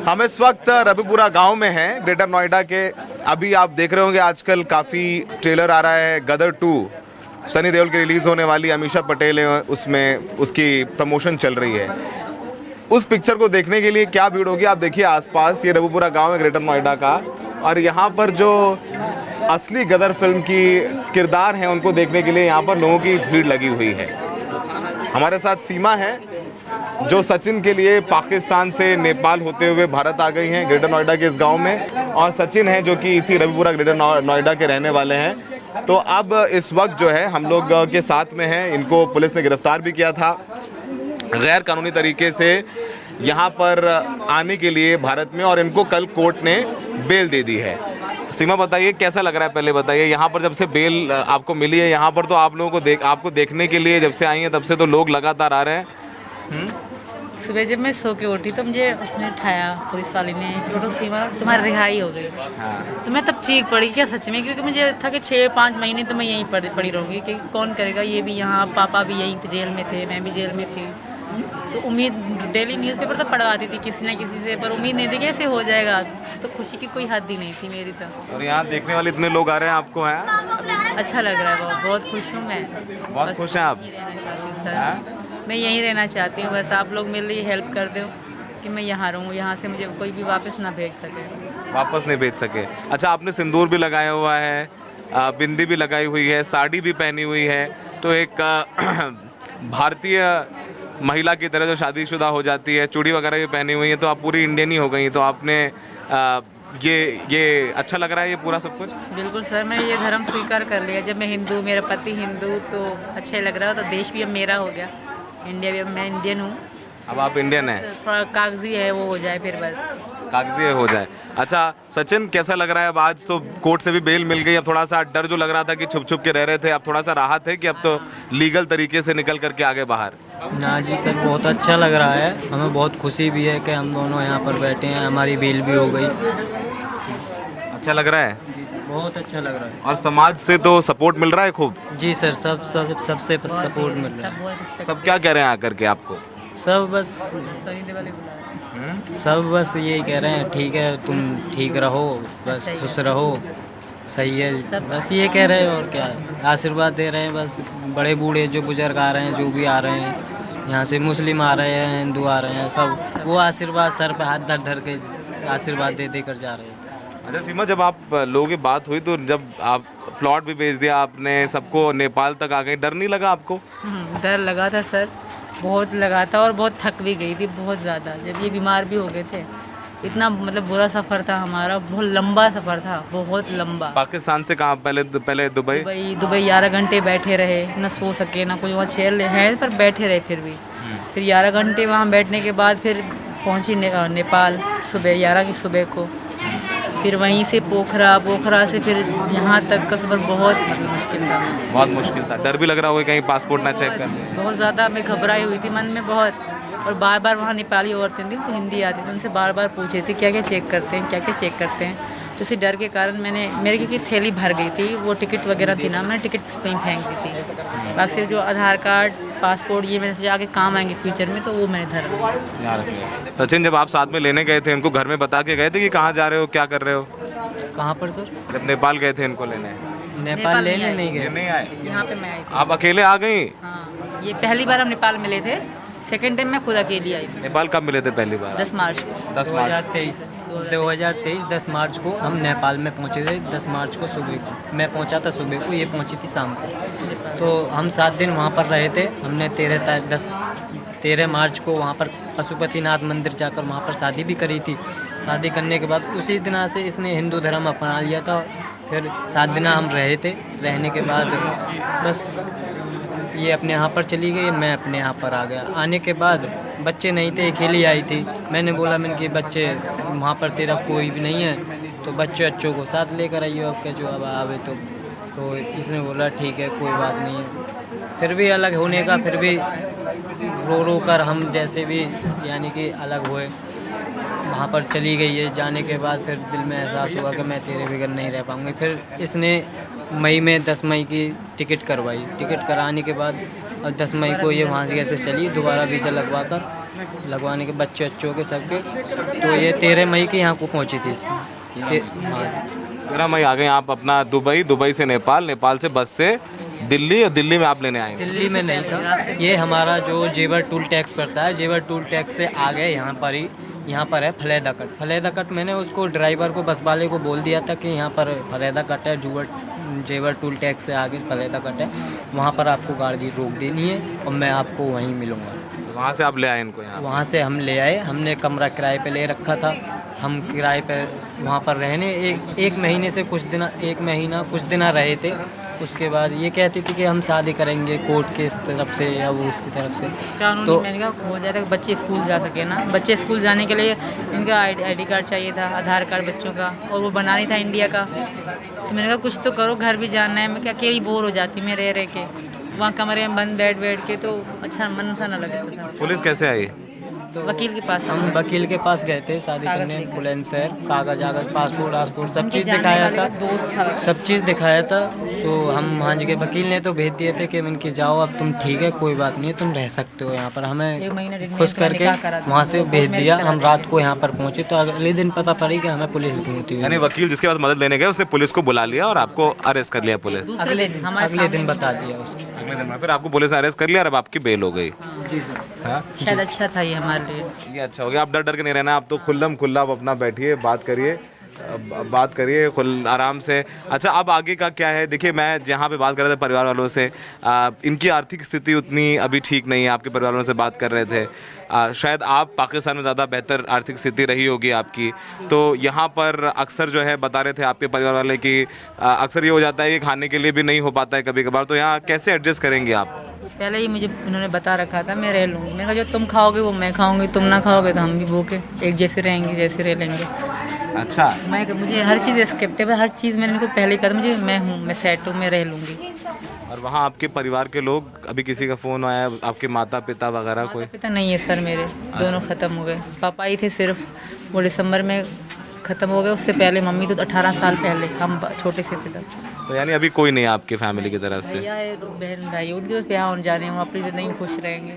हम इस वक्त रबीपुरा गांव में हैं, ग्रेटर नोएडा के। अभी आप देख रहे होंगे आजकल काफ़ी ट्रेलर आ रहा है। गदर 2 सनी देओल की रिलीज़ होने वाली, अमीषा पटेल है उसमें, उसकी प्रमोशन चल रही है। उस पिक्चर को देखने के लिए क्या भीड़ होगी आप देखिए आसपास। ये रबीपुरा गांव है ग्रेटर नोएडा का, और यहाँ पर जो असली गदर फिल्म की किरदार हैं उनको देखने के लिए यहाँ पर लोगों की भीड़ लगी हुई है। हमारे साथ सीमा है जो सचिन के लिए पाकिस्तान से नेपाल होते हुए भारत आ गई हैं ग्रेटर नोएडा के इस गांव में, और सचिन है जो कि इसी रबीपुरा ग्रेटर नोएडा के रहने वाले हैं। तो अब इस वक्त जो है हम लोग के साथ में हैं, इनको पुलिस ने गिरफ्तार भी किया था गैर कानूनी तरीके से यहाँ पर आने के लिए भारत में, और इनको कल कोर्ट ने बेल दे दी है। सीमा बताइए कैसा लग रहा है, पहले बताइए। यहाँ पर जब से बेल आपको मिली है, यहाँ पर तो आप लोगों को आपको देखने के लिए जब से आई हैं तब से तो लोग लगातार आ रहे हैं। सुबह जब मैं सो के उठी तो मुझे उसने उठाया, पुलिस वाले ने, छोटो सीमा तुम्हारी रिहाई हो गई। हाँ। तो मैं तब चीख पड़ी क्या सच में, क्योंकि मुझे था कि 6-5 महीने तो मैं यहीं पड़ी रहूँगी कि कौन करेगा। ये भी यहाँ, पापा भी यहीं जेल में थे, मैं भी जेल में थी। तो उम्मीद डेली न्यूज़पेपर तो पढ़वाती थी किसी न किसी से, पर उम्मीद नहीं थी कैसे हो जाएगा। तो खुशी की कोई हद ही नहीं थी मेरी तो। और यहाँ देखने वाले इतने लोग आ रहे हैं आपको, हैं? अच्छा लग रहा है, बहुत खुश हूँ मैं। बहुत खुश हैं आप? सर मैं यहीं रहना चाहती हूँ, बस आप लोग मेरे लिए हेल्प कर दो कि मैं यहाँ रहूँ, यहाँ से मुझे कोई भी वापस ना भेज सके। वापस नहीं भेज सके। अच्छा, आपने सिंदूर भी लगाया हुआ है, बिंदी भी लगाई हुई है, साड़ी भी पहनी हुई है, तो एक भारतीय महिला की तरह जो शादीशुदा हो जाती है, चूड़ी वगैरह भी पहनी हुई है, तो आप पूरी इंडियन ही हो गई। तो आपने ये अच्छा लग रहा है ये पूरा सब कुछ? बिल्कुल सर, मैंने ये धर्म स्वीकार कर लिया। जब मैं हिंदू, मेरा पति हिंदू, तो अच्छा लग रहा है। तो देश भी अब मेरा हो गया, इंडिया भी, अब मैं इंडियन हूँ। अब आप इंडियन हैं? थोड़ा कागजी है वो हो जाए फिर बस। कागजी हो जाए। अच्छा सचिन, कैसा लग रहा है? अब आज तो कोर्ट से भी बेल मिल गई, अब थोड़ा सा डर जो लग रहा था कि छुप छुप के रह रहे थे, अब थोड़ा सा राहत है कि अब तो लीगल तरीके से निकल करके आगे बाहर? ना जी सर, बहुत अच्छा लग रहा है। हमें बहुत खुशी भी है कि हम दोनों यहाँ पर बैठे हैं, हमारी बेल भी हो गई। अच्छा लग रहा है? बहुत अच्छा लग रहा है। और समाज से तो सपोर्ट मिल रहा है खूब? जी सर, सबसे सपोर्ट मिल रहा है। सब क्या कह रहे हैं आकर के आपको? सब बस यही कह रहे हैं, ठीक है तुम ठीक रहो, बस खुश रहो, सही है, बस ये कह रहे हैं। और क्या, आशीर्वाद दे रहे हैं बस। बड़े बूढ़े जो बुजुर्ग आ रहे हैं, जो भी आ रहे हैं यहाँ से, मुस्लिम आ रहे हैं, हिंदू आ रहे हैं, सब वो आशीर्वाद सर पे हाथ धर धर के आशीर्वाद दे दे कर जा रहे हैं। अच्छा सीमा, जब आप लोगों की बात हुई तो जब आप प्लॉट भी बेच दिया आपने, सबको नेपाल तक आ गए, डर नहीं लगा आपको? डर लगा था सर, बहुत लगा था, और बहुत थक भी गई थी बहुत ज़्यादा। जब ये बीमार भी हो गए थे, इतना मतलब बुरा सफ़र था हमारा, बहुत लंबा सफ़र था, बहुत लंबा। पाकिस्तान से कहाँ? पहले दुबई? दुबई 11 घंटे बैठे रहे, ना सो सके ना कुछ। वहाँ चेयर है पर बैठे रहे फिर भी। फिर 11 घंटे वहाँ बैठने के बाद फिर पहुँची नेपाल सुबह 11 की सुबह को। फिर वहीं से पोखरा से फिर यहाँ तक का सफ़र बहुत मुश्किल था। बहुत मुश्किल था। डर भी लग रहा होगा कहीं पासपोर्ट ना चेक कर? बहुत ज़्यादा मैं घबराई हुई थी मन में बहुत, और बार बार वहाँ नेपाली औरतें थी, उनको हिंदी आती थी, उनसे बार बार पूछ रही थी क्या क्या चेक करते हैं, क्या क्या चेक करते हैं। तो इसी डर के कारण मेरे क्योंकि थैली भर गई थी, वो टिकट वगैरह थी ना, मैंने टिकट कहीं फेंक दी थी। बाकी सिर्फ जो आधार कार्ड, पासपोर्ट, ये मैंने सोचा आगे काम आएंगे फ्यूचर में, तो वो मैंने धरा। सचिन, जब आप साथ में लेने गए थे, उनको घर में बता के गए थे कि कहाँ जा रहे हो, क्या कर रहे हो? कहाँ पर सर? जब नेपाल गए थे इनको लेने? नेपाल लेने नहीं गए, नहीं आए? यहाँ पे मैं आई थी। आप अकेले आ गई? हाँ, ये पहली बार हम नेपाल मिले थे, सेकेंड टाइम मैं खुद अकेली आई थी। नेपाल कब मिले थे पहली बार? 10 मार्च को। 2023 10 मार्च को हम नेपाल में पहुंचे थे। 10 मार्च को सुबह को मैं पहुंचा था, सुबह को ये पहुंची थी शाम को। तो हम 7 दिन वहां पर रहे थे। हमने 13 मार्च को वहां पर पशुपतिनाथ मंदिर जाकर वहां पर शादी भी करी थी। शादी करने के बाद उसी दिन से इसने हिंदू धर्म अपना लिया था। फिर 7 दिन हम रहे थे। रहने के बाद बस ये अपने यहाँ पर चली गई, मैं अपने यहाँ पर आ गया। आने के बाद बच्चे नहीं थे, अकेली आई थी। मैंने बोला मैंने बच्चे वहाँ पर तेरा कोई भी नहीं है, तो बच्चों को साथ लेकर आइए आपके जो अब आवे। तो इसने बोला ठीक है कोई बात नहीं है। फिर भी अलग होने का, फिर भी रो कर हम जैसे भी यानी कि अलग हुए। वहाँ पर चली गई है। जाने के बाद फिर दिल में एहसास हुआ कि मैं तेरे बगैर नहीं रह पाऊँगी। फिर इसने मई में 10 मई की टिकट करवाई। टिकट कराने के बाद और 10 मई को ये वहाँ से कैसे चली, दोबारा वीज़ा लगवा कर लगवाने के बच्चे के सबके। तो ये 13 मई की यहाँ को पहुँची थी। हाँ 13 मई आ गए आप अपना दुबई से नेपाल, नेपाल से बस से दिल्ली, और दिल्ली में आप लेने आए? दिल्ली में नहीं था, ये हमारा जो जेवर टूल टैक्स पड़ता है, जेवर टूल टैक्स से आ गए यहाँ पर ही। यहाँ पर है फलेदा कट। फलेदा कट मैंने उसको ड्राइवर को, बस वाले को बोल दिया था कि यहाँ पर फलेदा कट है, जेवर टूल टैक्स से आगे फलेदा कट है, वहाँ पर आपको गाड़ी रोक देनी है और मैं आपको वहीं मिलूँगा। वहाँ से आप ले आए इनको यहाँ? वहाँ से हम ले आए, हमने कमरा किराए पे ले रखा था। हम किराए पे वहाँ पर रहने एक महीने से एक महीना कुछ दिन रहे थे। उसके बाद ये कहती थी कि हम शादी करेंगे कोर्ट के तरफ से या वो उसकी तरफ से। तो मैंने कहा हो जाता है बच्चे स्कूल जा सके ना। बच्चे स्कूल जाने के लिए इनका आईडी कार्ड चाहिए था, आधार कार्ड बच्चों का, और वो बना नहीं था इंडिया का। तो मैंने कहा कुछ तो करो, घर भी जाना है। मैं क्या अकेली बोर हो जाती मैं रह के वहाँ कमरे में बंद बैठ के, तो अच्छा मन सा ना लगता था। पुलिस कैसे आई? तो वकील के पास हम वकील के पास गए थे शादी करने, बुलंदशहर, कागज पासपोर्ट सब चीज़ दिखाया था, सब चीज़ दिखाया था। तो हम वहाँ के वकील ने तो भेज दिए थे कि इनके जाओ अब तुम ठीक है, कोई बात नहीं, तुम रह सकते हो यहाँ पर। हमें खुश करके वहाँ से भेज दिया। हम रात को यहाँ पर पहुँचे तो अगले दिन पता पड़ी कि हमें पुलिस ढूंढती हुई। यानी वकील जिसके बाद मदद लेने गए उसने पुलिस को बुला लिया और आपको अरेस्ट कर लिया पुलिस? अगले दिन बता दिया उसने। अगले दिन फिर आपको पुलिस ने अरेस्ट कर लिया और अब आपकी बेल हो गई? जी सर। हाँ, शायद अच्छा था ये हमारे लिए। ये अच्छा हो गया। आप डर के नहीं रहना, आप तो खुल्लम खुल्ला आप अपना बैठिए, बात करिए, बात करिए आराम से। अच्छा, अब आगे का क्या है? देखिए, मैं जहाँ पे बात कर रहा था परिवार वालों से, इनकी आर्थिक स्थिति उतनी अभी ठीक नहीं है। आपके परिवार वालों से बात कर रहे थे, शायद आप पाकिस्तान में ज़्यादा बेहतर आर्थिक स्थिति रही होगी आपकी, तो यहाँ पर अक्सर जो है बता रहे थे आपके परिवार वाले कि अक्सर ये हो जाता है कि खाने के लिए भी नहीं हो पाता है कभी कभार, तो यहाँ कैसे एडजस्ट करेंगे आप? पहले ही मुझे उन्होंने बता रखा था मैं रह लूँगी। मैंने कहा जो तुम खाओगे वो मैं खाऊंगी, तुम ना खाओगे तो हम भी भूखे, एक जैसे रहेंगे, जैसे रह लेंगे। अच्छा, मुझे हर चीज़ एक्सेप्टेबल, हर चीज़ मैंने इनको पहले कहा था, मुझे मैं हूँ, मैं सेट हूँ, मैं रह लूँगी। और वहाँ आपके परिवार के लोग, अभी किसी का फ़ोन आया, आपके माता पिता वगैरह कोई? पिता नहीं है सर मेरे, दोनों ख़त्म हो गए। पापा ही थे सिर्फ, वो दिसंबर में ख़त्म हो गए। उससे पहले मम्मी तो 18 साल पहले, हम छोटे से थे तब। तो यानी अभी कोई नहीं है आपके फैमिली की तरफ से? भैया है, बहन भाई, उनके तो ब्याह होने जा रहे हैं, वो अपनी ज़िंदगी में खुश रहेंगे।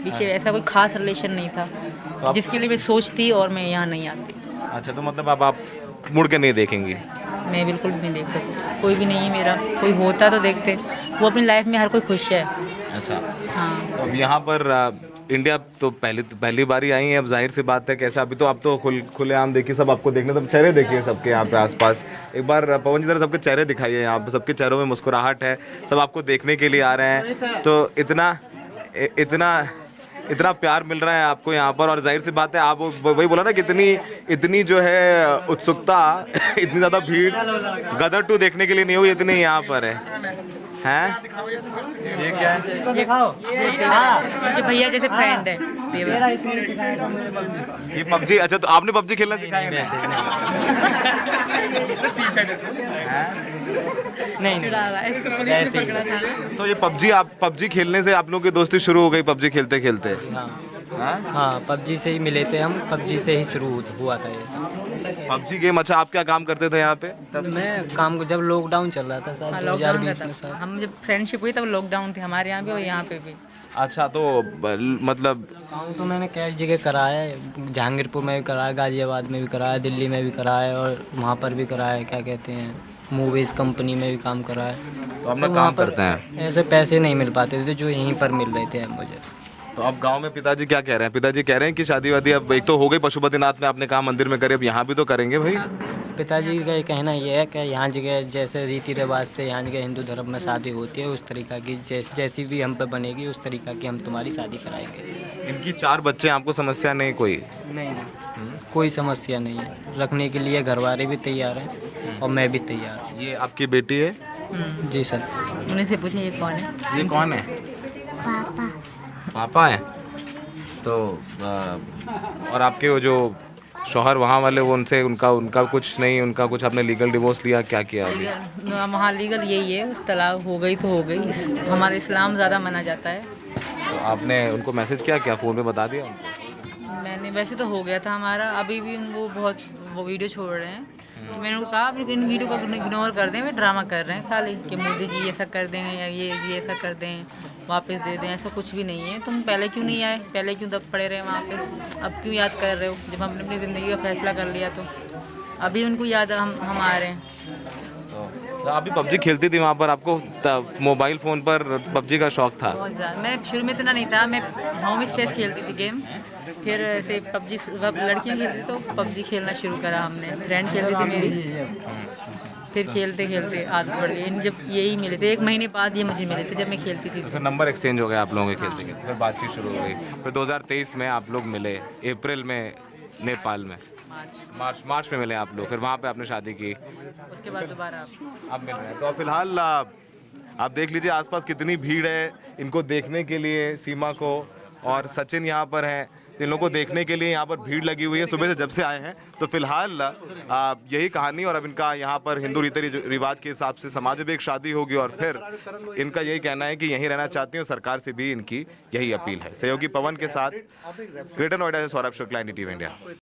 पीछे ऐसा कोई खास रिलेशन नहीं था जिसके लिए मैं सोचती और मैं यहाँ नहीं आती। अच्छा, तो मतलब अब आप मुड़ के नहीं देखेंगी? मैं बिल्कुल भी नहीं देख सकती, कोई भी नहीं है मेरा। कोई होता तो देखते, वो अपनी लाइफ में हर कोई खुश है। अच्छा, हाँ। तो अब यहाँ पर इंडिया तो पहली बार ही आई है, अब जाहिर सी बात है कैसा, अभी तो आप तो खुलेआम देखिए, सब आपको देखने, तो चेहरे देखिए सबके यहाँ पे आसपास। एक बार पवन जी जरा सबके चेहरे दिखाइए, यहाँ पे सबके चेहरों में मुस्कुराहट है, सब आपको देखने के लिए आ रहे हैं, तो इतना प्यार मिल रहा है आपको यहाँ पर। और जाहिर सी बात है, आप वही बोला ना कि इतनी जो है उत्सुकता, इतनी ज़्यादा भीड़ गदर 2 देखने के लिए नहीं हुई, इतनी यहाँ पर हैं? ये क्या है? ये भैया जैसे फ्रेंड है। ये पबजी? अच्छा, तो आपने पबजी खेलना सिखाया? नहीं। तो ये पबजी खेलने से आप लोगों की दोस्ती शुरू हो गई, पबजी खेलते खेलते? हाँ, पबजी से ही मिले थे हम, पबजी से ही शुरू हुआ था ये सब पबजी गेम। अच्छा, आप क्या काम करते थे यहाँ पे तब? मैं काम जब लॉकडाउन चल रहा था साल 2020 में, साल हम जब फ्रेंडशिप हुई तब लॉकडाउन थे हमारे यहाँ पे और यहाँ पे भी। अच्छा, तो मतलब काम तो मैंने कई जगह कराया है, जहांगीरपुर में भी कराया, गाजियाबाद में भी कराया, दिल्ली में भी कराया और वहाँ पर भी कराया, क्या कहते हैं, मूवीज़ कंपनी में भी काम कराया। तो अपना काम करते हैं, ऐसे पैसे नहीं मिल पाते थे जो यहीं पर मिल रहे थे मुझे। तो अब गांव में पिताजी क्या कह रहे हैं? पिताजी कह रहे हैं कि शादी वादी अब एक तो हो गई, पशुपतिनाथ में आपने कहा मंदिर में करे, अब यहाँ भी तो करेंगे भाई? पिताजी का ये कहना ये है कि यहाँ जगह जैसे रीति रिवाज से यहाँ जगह हिंदू धर्म में शादी होती है, उस तरीका की जैसी भी हम पे बनेगी उस तरीका की हम तुम्हारी शादी कराएंगे। इनकी 4 बच्चे, आपको समस्या नहीं कोई? नहीं, कोई समस्या नहीं है, रखने के लिए घर वाले भी तैयार हैं और मैं भी तैयार हूँ। ये आपकी बेटी है? जी सर। उन्हीं से पूछे ये कौन है? ये कौन है? पापा है। तो और आपके वो जो शौहर वहाँ वाले, वो उनका कुछ नहीं, उनका कुछ आपने लीगल डिवोर्स लिया, क्या किया अभी? वहाँ लीगल यही है, उस तलाक हो गई तो हो गई, हमारे इस्लाम ज़्यादा माना जाता है। तो आपने उनको मैसेज क्या फ़ोन पे बता दिया? मैंने वैसे तो हो गया था हमारा, अभी भी वो वीडियो छोड़ रहे हैं तो मैंने उनको कहा आप इन वीडियो को इग्नोर कर दें, वे ड्रामा कर रहे हैं खाली कि मोदी जी ऐसा कर देंगे या ये जी ऐसा कर दें, वापस दे दें, ऐसा कुछ भी नहीं है। तुम पहले क्यों नहीं आए, पहले क्यों दब पड़े रहे वहाँ पे, अब क्यों याद कर रहे हो जब हमने अपनी ज़िंदगी का फैसला कर लिया तो अभी उनको याद हम आ रहे हैं। तो आप भी पबजी खेलती थी वहाँ पर, आपको मोबाइल फ़ोन पर पबजी का शौक था? बहुत ज़्यादा। मैं शुरू में इतना नहीं था, मैं होम स्पेस खेलती थी गेम, फिर ऐसे पबजी लड़कियाँ खेलती थी तो पबजी खेलना शुरू करा हमने, फ्रेंड खेलती थी मेरी, फिर खेलते खेलते आदत बढ़ गई। जब यही मिले थे 1 महीने बाद ये मुझे मिले थे जब मैं खेलती थी। तो फिर नंबर एक्सचेंज हो गया आप लोगों के खेलते खेलते, फिर बातचीत शुरू हो गई, फिर 2023 में आप लोग मिले, अप्रैल में नेपाल में, मार्च में मिले आप लोग, फिर वहाँ पे आपने शादी की, उसके बाद दोबारा आप मिल रहे हैं। तो फिलहाल आप देख लीजिए आसपास कितनी भीड़ है इनको देखने के लिए, सीमा को और सचिन यहाँ पर हैं, इन लोगों को देखने के लिए यहाँ पर भीड़ लगी हुई है सुबह से जब से आए हैं। तो फिलहाल यही कहानी, और अब इनका यहाँ पर हिंदू रीति रिवाज के हिसाब से समाज में भी एक शादी होगी और फिर इनका यही कहना है कि यहीं रहना चाहती हूँ, सरकार से भी इनकी यही अपील है। सहयोगी पवन के साथ ग्रेटर नोएडा से सौरभ शुक्ला, NDTV इंडिया।